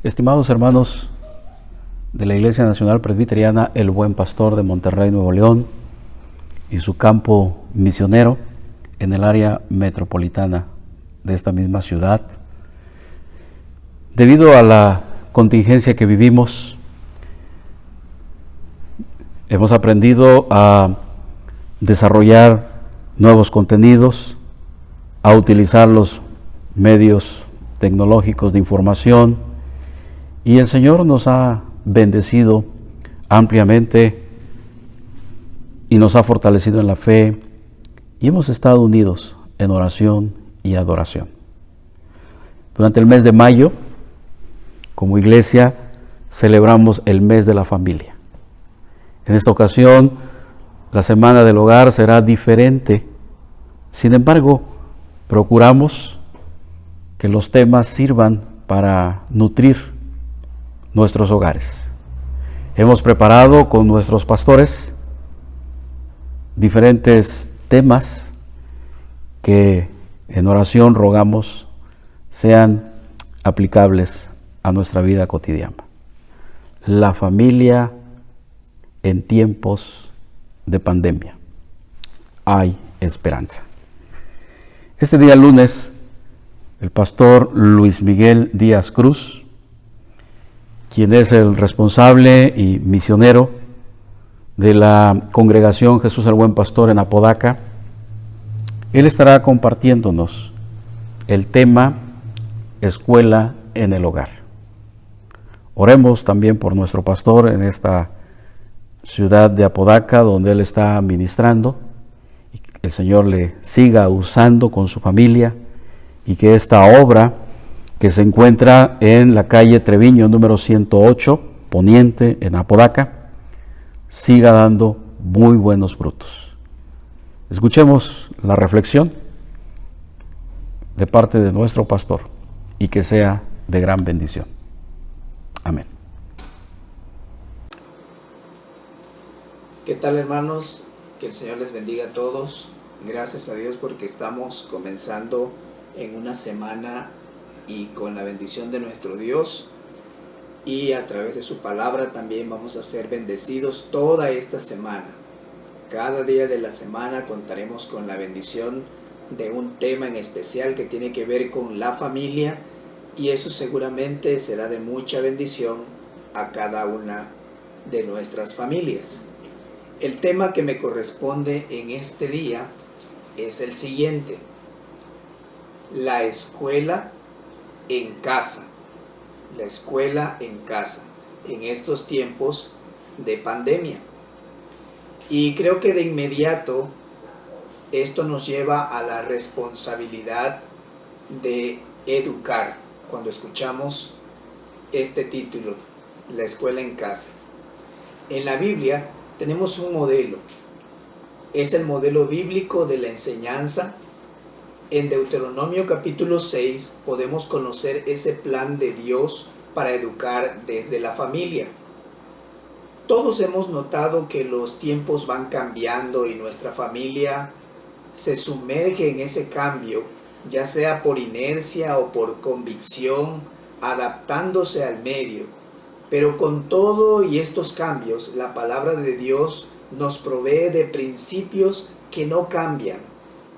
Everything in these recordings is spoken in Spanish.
Estimados hermanos de la Iglesia Nacional Presbiteriana El Buen Pastor de Monterrey, Nuevo León, y su campo misionero en el área metropolitana de esta misma ciudad, debido a la contingencia que vivimos, hemos aprendido a desarrollar nuevos contenidos, a utilizar los medios tecnológicos de información, y el Señor nos ha bendecido ampliamente y nos ha fortalecido en la fe, y hemos estado unidos en oración y adoración. Durante el mes de mayo, como iglesia, celebramos el mes de la familia. En esta ocasión, la Semana del Hogar será diferente. Sin embargo, procuramos que los temas sirvan para nutrir nuestros hogares. Hemos preparado con nuestros pastores diferentes temas que en oración rogamos sean aplicables a nuestra vida cotidiana. La familia en tiempos de pandemia. Hay esperanza. Este día lunes, el pastor Luis Miguel Díaz Cruz, quien es el responsable y misionero de la Congregación Jesús el Buen Pastor en Apodaca, él estará compartiéndonos el tema Escuela en el Hogar. Oremos también por nuestro pastor en esta ciudad de Apodaca, donde él está ministrando, y que el Señor le siga usando con su familia, y que esta obra que se encuentra en la calle Treviño número 108, Poniente, en Apodaca, siga dando muy buenos frutos. Escuchemos la reflexión de parte de nuestro pastor y que sea de gran bendición. Amén. ¿Qué tal, hermanos? Que el Señor les bendiga a todos. Gracias a Dios porque estamos comenzando en una semana y con la bendición de nuestro Dios, y a través de su palabra también vamos a ser bendecidos toda esta semana. Cada día de la semana contaremos con la bendición de un tema en especial que tiene que ver con la familia, y eso seguramente será de mucha bendición a cada una de nuestras familias. El tema que me corresponde en este día es el siguiente: la escuela en casa. La escuela en casa en estos tiempos de pandemia. Y creo que de inmediato esto nos lleva a la responsabilidad de educar cuando escuchamos este título, la escuela en casa. En la Biblia tenemos un modelo. Es el modelo bíblico de la enseñanza. En Deuteronomio capítulo 6 podemos conocer ese plan de Dios para educar desde la familia. Todos hemos notado que los tiempos van cambiando y nuestra familia se sumerge en ese cambio, ya sea por inercia o por convicción, adaptándose al medio. Pero con todo y estos cambios, la palabra de Dios nos provee de principios que no cambian.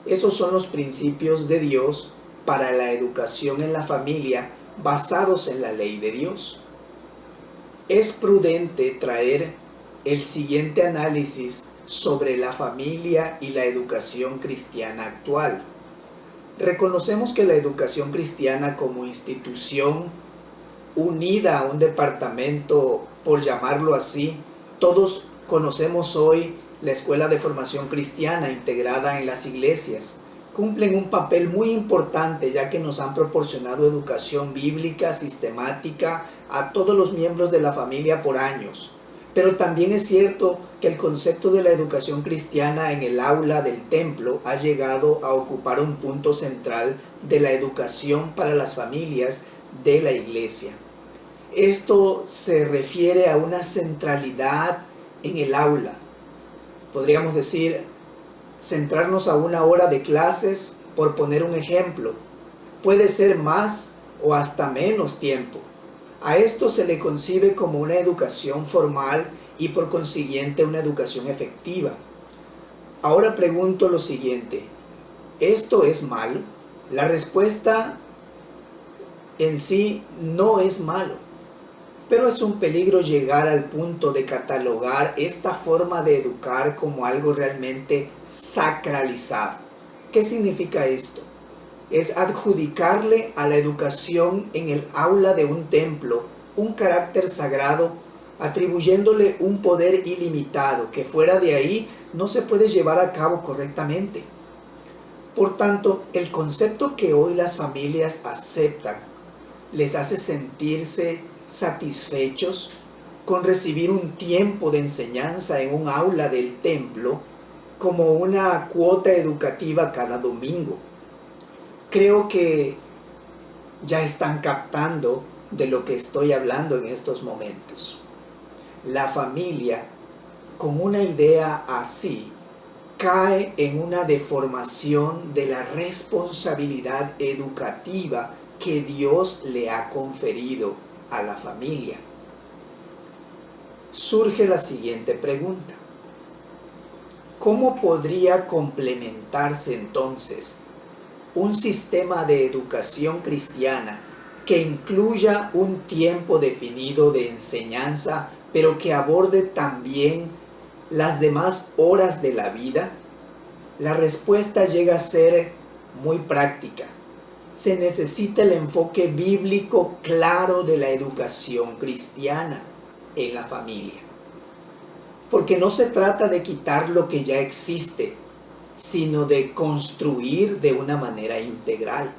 Esos son los principios de Dios para la educación en la familia, basados en la ley de Dios. Es prudente traer el siguiente análisis sobre la familia y la educación cristiana actual. Reconocemos que la educación cristiana como institución unida a un departamento, por llamarlo así, todos conocemos hoy la Escuela de Formación Cristiana integrada en las iglesias, cumplen un papel muy importante, ya que nos han proporcionado educación bíblica sistemática a todos los miembros de la familia por años. Pero también es cierto que el concepto de la educación cristiana en el aula del templo ha llegado a ocupar un punto central de la educación para las familias de la iglesia. Esto se refiere a una centralidad en el aula. Podríamos decir, centrarnos a una hora de clases, por poner un ejemplo. Puede ser más o hasta menos tiempo. A esto se le concibe como una educación formal y por consiguiente una educación efectiva. Ahora pregunto lo siguiente, ¿esto es malo? La respuesta en sí no es malo, pero es un peligro llegar al punto de catalogar esta forma de educar como algo realmente sacralizado. ¿Qué significa esto? Es adjudicarle a la educación en el aula de un templo un carácter sagrado, atribuyéndole un poder ilimitado que fuera de ahí no se puede llevar a cabo correctamente. Por tanto, el concepto que hoy las familias aceptan les hace sentirse satisfechos con recibir un tiempo de enseñanza en un aula del templo como una cuota educativa cada domingo. Creo que ya están captando de lo que estoy hablando en estos momentos. La familia, con una idea así, cae en una deformación de la responsabilidad educativa que Dios le ha conferido a la familia. Surge la siguiente pregunta. ¿Cómo podría complementarse entonces un sistema de educación cristiana que incluya un tiempo definido de enseñanza, pero que aborde también las demás horas de la vida? La respuesta llega a ser muy práctica. Se necesita el enfoque bíblico claro de la educación cristiana en la familia. Porque no se trata de quitar lo que ya existe, sino de construir de una manera integral.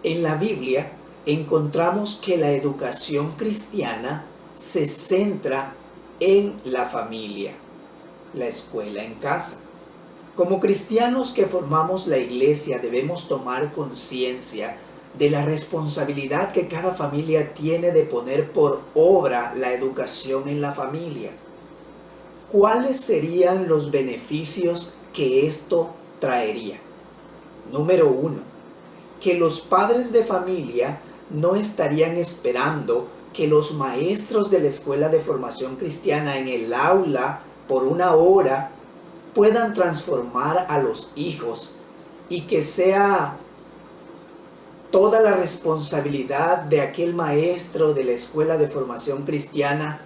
En la Biblia encontramos que la educación cristiana se centra en la familia, la escuela en casa. Como cristianos que formamos la iglesia debemos tomar conciencia de la responsabilidad que cada familia tiene de poner por obra la educación en la familia. ¿Cuáles serían los beneficios que esto traería? Número 1, que los padres de familia no estarían esperando que los maestros de la escuela de formación cristiana en el aula por una hora puedan transformar a los hijos y que sea toda la responsabilidad de aquel maestro de la escuela de formación cristiana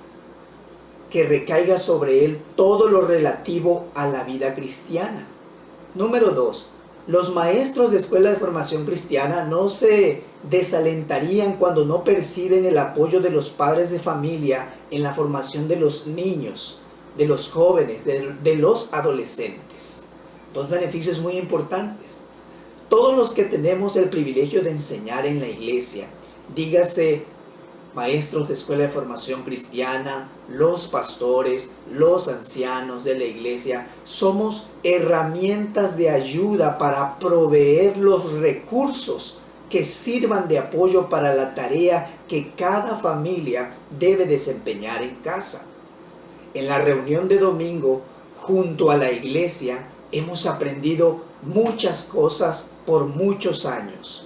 que recaiga sobre él todo lo relativo a la vida cristiana. Número 2, los maestros de escuela de formación cristiana no se desalentarían cuando no perciben el apoyo de los padres de familia en la formación de los niños, de los jóvenes, de los adolescentes. Dos beneficios muy importantes. Todos los que tenemos el privilegio de enseñar en la iglesia, dígase maestros de escuela de formación cristiana, los pastores, los ancianos de la iglesia, somos herramientas de ayuda para proveer los recursos que sirvan de apoyo para la tarea que cada familia debe desempeñar en casa. En la reunión de domingo, junto a la iglesia, hemos aprendido muchas cosas por muchos años.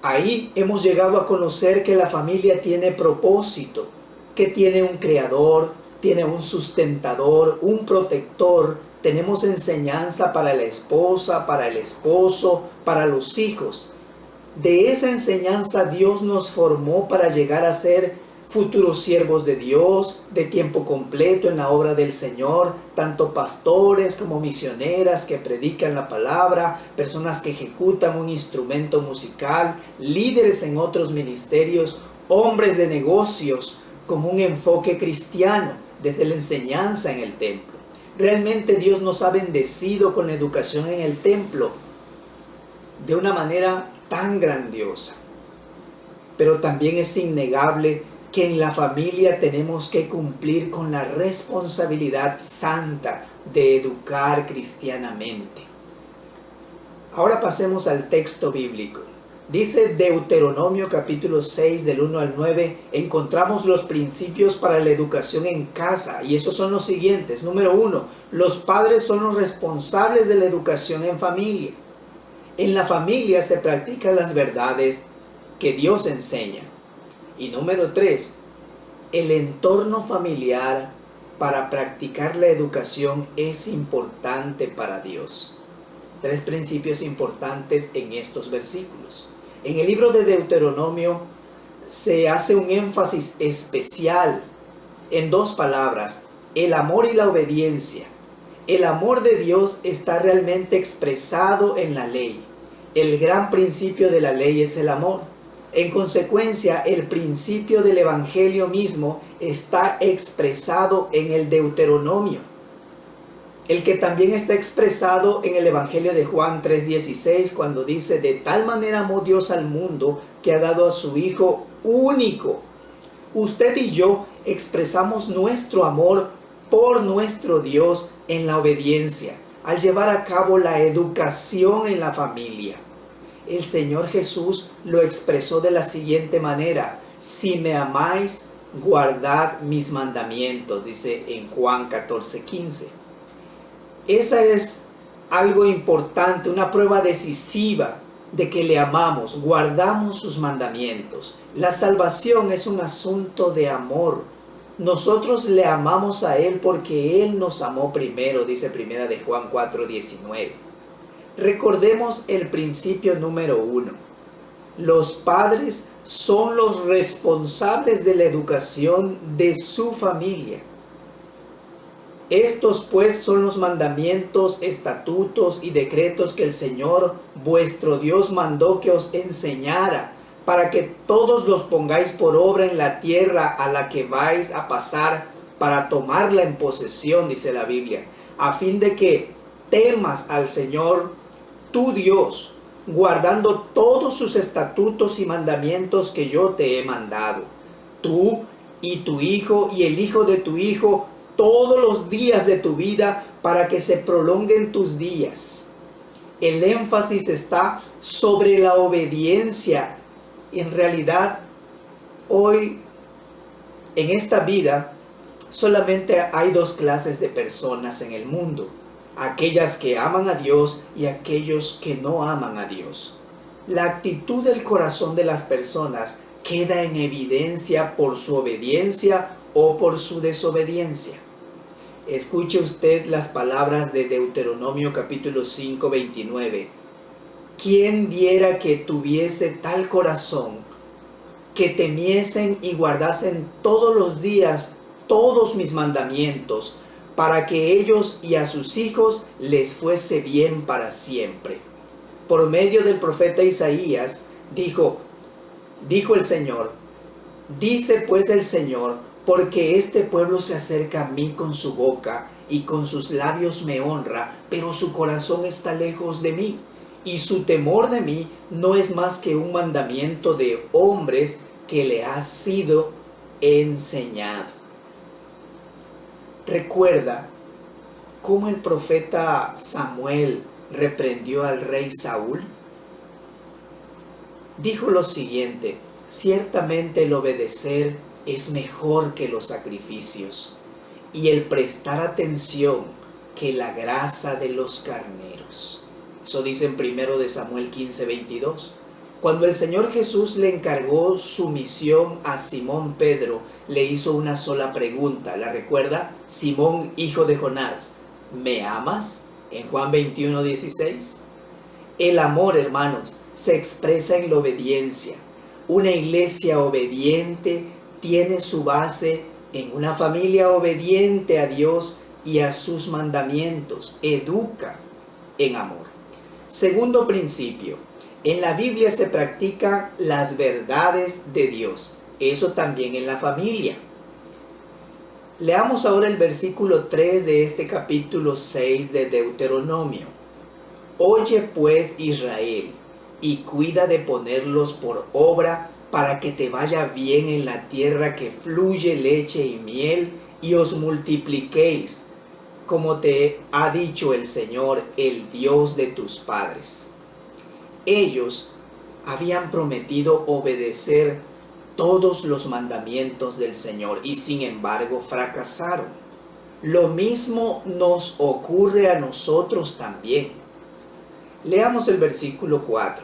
Ahí hemos llegado a conocer que la familia tiene propósito, que tiene un creador, tiene un sustentador, un protector. Tenemos enseñanza para la esposa, para el esposo, para los hijos. De esa enseñanza Dios nos formó para llegar a ser futuros siervos de Dios, de tiempo completo en la obra del Señor, tanto pastores como misioneras que predican la palabra, personas que ejecutan un instrumento musical, líderes en otros ministerios, hombres de negocios, como un enfoque cristiano desde la enseñanza en el templo. Realmente Dios nos ha bendecido con la educación en el templo de una manera tan grandiosa. Pero también es innegable que en la familia tenemos que cumplir con la responsabilidad santa de educar cristianamente. Ahora pasemos al texto bíblico. Dice Deuteronomio capítulo 6 del 1 al 9, encontramos los principios para la educación en casa y esos son los siguientes. Número 1, los padres son los responsables de la educación en familia. En la familia se practican las verdades que Dios enseña. Y número 3, el entorno familiar para practicar la educación es importante para Dios. 3 principios importantes en estos versículos. En el libro de Deuteronomio se hace un énfasis especial en 2 palabras, el amor y la obediencia. El amor de Dios está realmente expresado en la ley. El gran principio de la ley es el amor. En consecuencia, el principio del Evangelio mismo está expresado en el Deuteronomio, el que también está expresado en el Evangelio de Juan 3:16, cuando dice: de tal manera amó Dios al mundo que ha dado a su Hijo único. Usted y yo expresamos nuestro amor por nuestro Dios en la obediencia, al llevar a cabo la educación en la familia. El Señor Jesús lo expresó de la siguiente manera: si me amáis, guardad mis mandamientos, dice en Juan 14:15. Esa es algo importante, una prueba decisiva de que le amamos, guardamos sus mandamientos. La salvación es un asunto de amor. Nosotros le amamos a Él porque Él nos amó primero, dice primera de Juan 4:19. Recordemos el principio número 1. Los padres son los responsables de la educación de su familia. Estos pues son los mandamientos, estatutos y decretos que el Señor vuestro Dios mandó que os enseñara, para que todos los pongáis por obra en la tierra a la que vais a pasar para tomarla en posesión, dice la Biblia, a fin de que temas al Señor tu Dios, guardando todos sus estatutos y mandamientos que yo te he mandado, tú y tu hijo y el hijo de tu hijo, todos los días de tu vida, para que se prolonguen tus días. El énfasis está sobre la obediencia. En realidad, hoy, en esta vida, solamente hay 2 clases de personas en el mundo: aquellas que aman a Dios y aquellos que no aman a Dios. La actitud del corazón de las personas queda en evidencia por su obediencia o por su desobediencia. Escuche usted las palabras de Deuteronomio capítulo 5, 29. ¿Quién diera que tuviese tal corazón, que temiesen y guardasen todos los días todos mis mandamientos, para que ellos y a sus hijos les fuese bien para siempre? Por medio del profeta Isaías dijo el Señor: dice pues el Señor, porque este pueblo se acerca a mí con su boca y con sus labios me honra, pero su corazón está lejos de mí, y su temor de mí no es más que un mandamiento de hombres que le ha sido enseñado. Recuerda cómo el profeta Samuel reprendió al rey Saúl. Dijo lo siguiente: ciertamente el obedecer es mejor que los sacrificios, y el prestar atención que la grasa de los carneros. Eso dice en 1 Samuel 15:22. Cuando el Señor Jesús le encargó su misión a Simón Pedro, le hizo una sola pregunta. ¿La recuerda? Simón, hijo de Jonás, ¿me amas? En Juan 21:16. El amor, hermanos, se expresa en la obediencia. Una iglesia obediente tiene su base en una familia obediente a Dios y a sus mandamientos. Educa en amor. Segundo principio: en la Biblia se practican las verdades de Dios. Eso también en la familia. Leamos ahora el versículo 3 de este capítulo 6 de Deuteronomio. Oye pues, Israel, y cuida de ponerlos por obra, para que te vaya bien en la tierra que fluye leche y miel, y os multipliquéis, como te ha dicho el Señor, el Dios de tus padres. Ellos habían prometido obedecer todos los mandamientos del Señor y sin embargo fracasaron. Lo mismo nos ocurre a nosotros también. Leamos el versículo 4.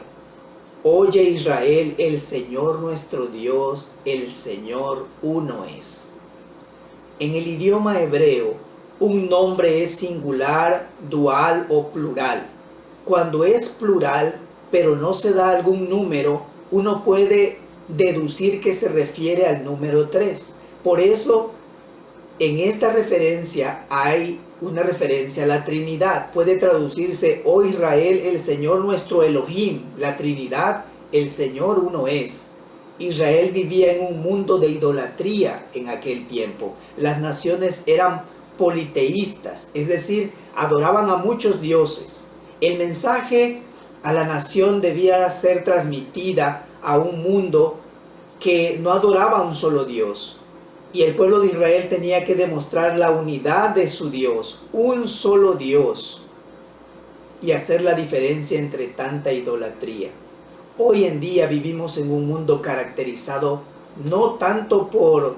Oye Israel, el Señor nuestro Dios, el Señor uno es. En el idioma hebreo, un nombre es singular, dual o plural. Cuando es plural, pero no se da algún número, uno puede deducir que se refiere al número 3. Por eso, en esta referencia hay una referencia a la Trinidad. Puede traducirse, oh Israel, el Señor nuestro Elohim, la Trinidad, el Señor uno es. Israel vivía en un mundo de idolatría en aquel tiempo. Las naciones eran politeístas, es decir, adoraban a muchos dioses. El mensaje a la nación debía ser transmitida a un mundo que no adoraba a un solo Dios. Y el pueblo de Israel tenía que demostrar la unidad de su Dios, un solo Dios, y hacer la diferencia entre tanta idolatría. Hoy en día vivimos en un mundo caracterizado no tanto por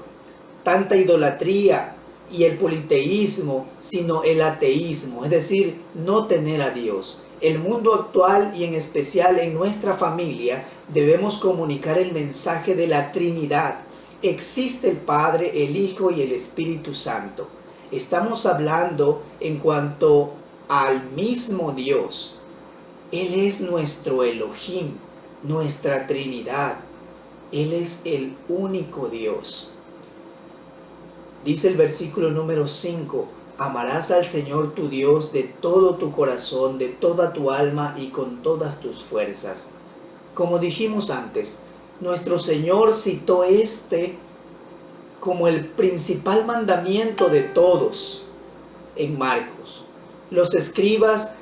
tanta idolatría y el politeísmo, sino el ateísmo, es decir, no tener a Dios. El mundo actual y en especial en nuestra familia debemos comunicar el mensaje de la Trinidad. Existe el Padre, el Hijo y el Espíritu Santo. Estamos hablando en cuanto al mismo Dios. Él es nuestro Elohim, nuestra Trinidad. Él es el único Dios. Dice el versículo número 5, amarás al Señor tu Dios de todo tu corazón, de toda tu alma y con todas tus fuerzas. Como dijimos antes, nuestro Señor citó como el principal mandamiento de todos en Marcos. Los escribas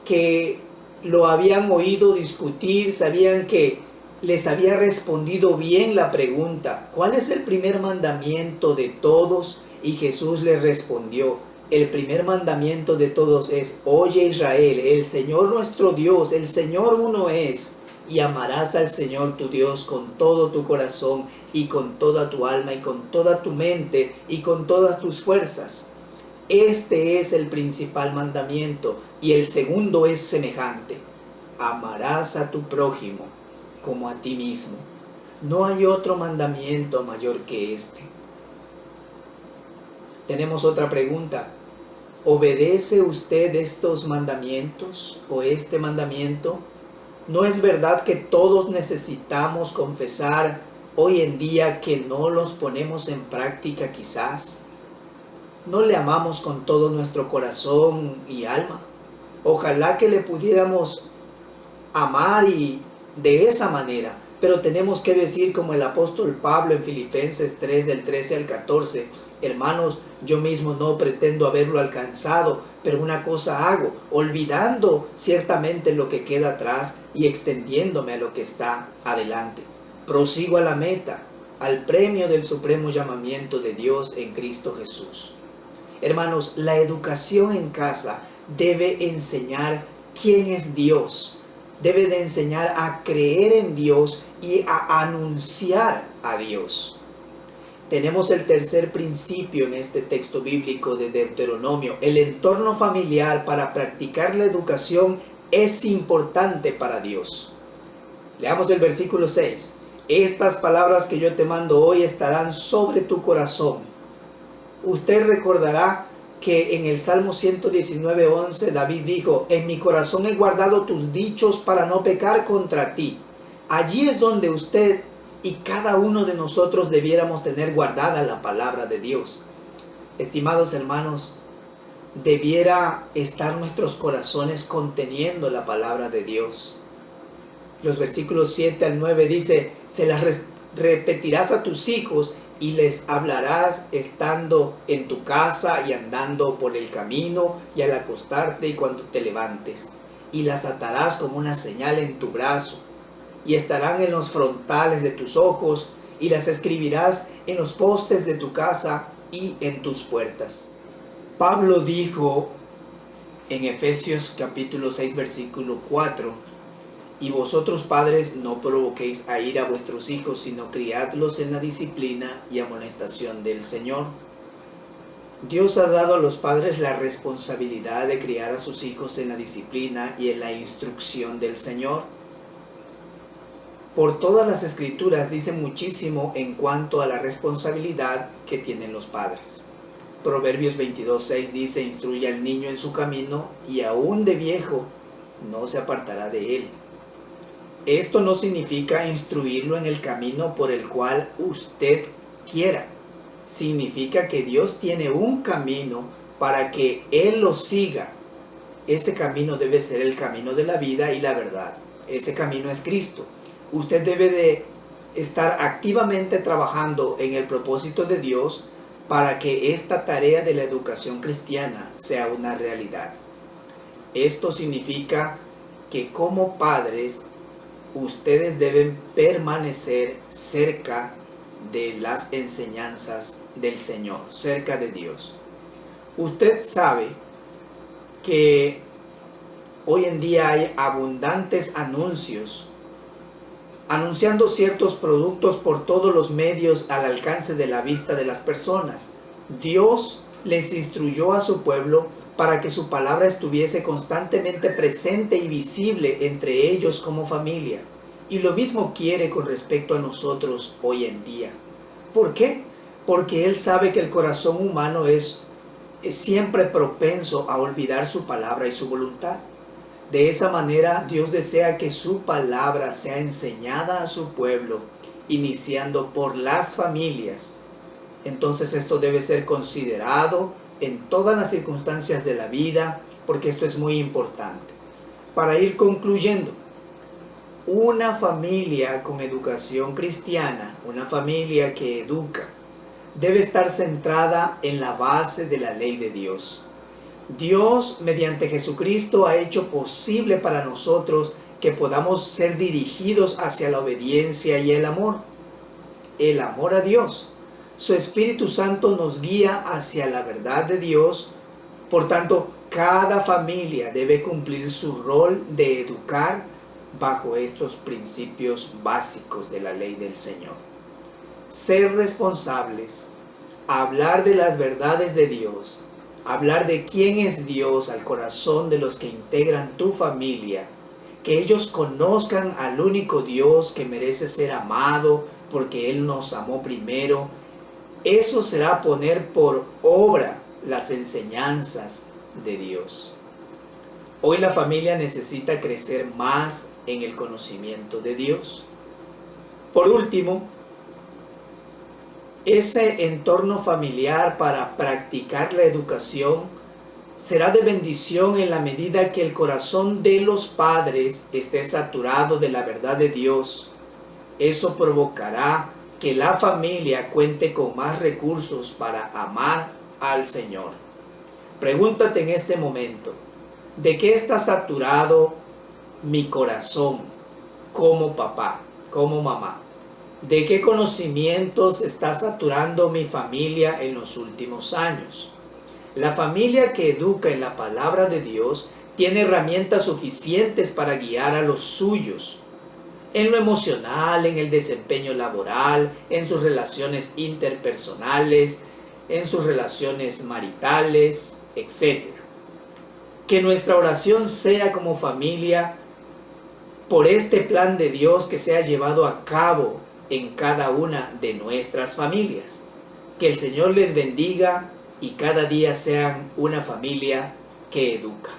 que lo habían oído discutir sabían que les había respondido bien la pregunta, ¿cuál es el primer mandamiento de todos? Y Jesús les respondió, el primer mandamiento de todos es, oye Israel, el Señor nuestro Dios, el Señor uno es, y amarás al Señor tu Dios con todo tu corazón y con toda tu alma y con toda tu mente y con todas tus fuerzas. Este es el principal mandamiento y el segundo es semejante. Amarás a tu prójimo como a ti mismo. No hay otro mandamiento mayor que este. Tenemos otra pregunta. ¿Obedece usted estos mandamientos o este mandamiento? ¿No es verdad que todos necesitamos confesar hoy en día que no los ponemos en práctica quizás? ¿No le amamos con todo nuestro corazón y alma? Ojalá que le pudiéramos amar y de esa manera, pero tenemos que decir como el apóstol Pablo en Filipenses 3 del 13 al 14, hermanos, yo mismo no pretendo haberlo alcanzado, pero una cosa hago, olvidando ciertamente lo que queda atrás y extendiéndome a lo que está adelante. Prosigo a la meta, al premio del supremo llamamiento de Dios en Cristo Jesús. Hermanos, la educación en casa debe enseñar quién es Dios. Debe de enseñar a creer en Dios y a anunciar a Dios. Tenemos el tercer principio en este texto bíblico de Deuteronomio. El entorno familiar para practicar la educación es importante para Dios. Leamos el versículo 6. Estas palabras que yo te mando hoy estarán sobre tu corazón. Usted recordará que en el Salmo 119:11 David dijo, en mi corazón he guardado tus dichos para no pecar contra ti. Allí es donde usted y cada uno de nosotros debiéramos tener guardada la palabra de Dios. Estimados hermanos, debiera estar nuestros corazones conteniendo la palabra de Dios. Los versículos 7 al 9 dice, se las repetirás a tus hijos y les hablarás estando en tu casa y andando por el camino y al acostarte y cuando te levantes. Y las atarás como una señal en tu brazo y estarán en los frontales de tus ojos y las escribirás en los postes de tu casa y en tus puertas. Pablo dijo en Efesios capítulo 6 versículo 4, y vosotros padres no provoquéis a ira a vuestros hijos, sino criadlos en la disciplina y amonestación del Señor. Dios ha dado a los padres la responsabilidad de criar a sus hijos en la disciplina y en la instrucción del Señor. por todas las escrituras dice muchísimo en cuanto a la responsabilidad que tienen los padres. Proverbios 22:6 dice: instruye al niño en su camino y aún de viejo no se apartará de él. Esto no significa instruirlo en el camino por el cual usted quiera. Significa que Dios tiene un camino para que él lo siga. Ese camino debe ser el camino de la vida y la verdad. Ese camino es Cristo. Usted debe de estar activamente trabajando en el propósito de Dios para que esta tarea de la educación cristiana sea una realidad. Esto significa que como padres, ustedes deben permanecer cerca de las enseñanzas del Señor, cerca de Dios. Usted sabe que hoy en día hay abundantes anuncios anunciando ciertos productos por todos los medios al alcance de la vista de las personas. Dios les instruyó a su pueblo para que su palabra estuviese constantemente presente y visible entre ellos como familia. Y lo mismo quiere con respecto a nosotros hoy en día. ¿Por qué? Porque Él sabe que el corazón humano es siempre propenso a olvidar su palabra y su voluntad. De esa manera, Dios desea que su palabra sea enseñada a su pueblo, iniciando por las familias. Entonces esto debe ser considerado en todas las circunstancias de la vida, porque esto es muy importante. Para ir concluyendo, una familia con educación cristiana, una familia que educa, debe estar centrada en la base de la ley de Dios. Dios, mediante Jesucristo, ha hecho posible para nosotros que podamos ser dirigidos hacia la obediencia y el amor a Dios. Su Espíritu Santo nos guía hacia la verdad de Dios. Por tanto, cada familia debe cumplir su rol de educar bajo estos principios básicos de la ley del Señor. Ser responsables, hablar de las verdades de Dios, hablar de quién es Dios al corazón de los que integran tu familia, que ellos conozcan al único Dios que merece ser amado porque Él nos amó primero. Eso será poner por obra las enseñanzas de Dios. Hoy la familia necesita crecer más en el conocimiento de Dios. Por último, ese entorno familiar para practicar la educación será de bendición en la medida que el corazón de los padres esté saturado de la verdad de Dios. Eso provocará que la familia cuente con más recursos para amar al Señor. Pregúntate en este momento, ¿de qué está saturado mi corazón como papá, como mamá? ¿De qué conocimientos está saturando mi familia en los últimos años? La familia que educa en la palabra de Dios tiene herramientas suficientes para guiar a los suyos, en lo emocional, en el desempeño laboral, en sus relaciones interpersonales, en sus relaciones maritales, etc. Que nuestra oración sea como familia por este plan de Dios que sea llevado a cabo en cada una de nuestras familias. Que el Señor les bendiga y cada día sean una familia que educa.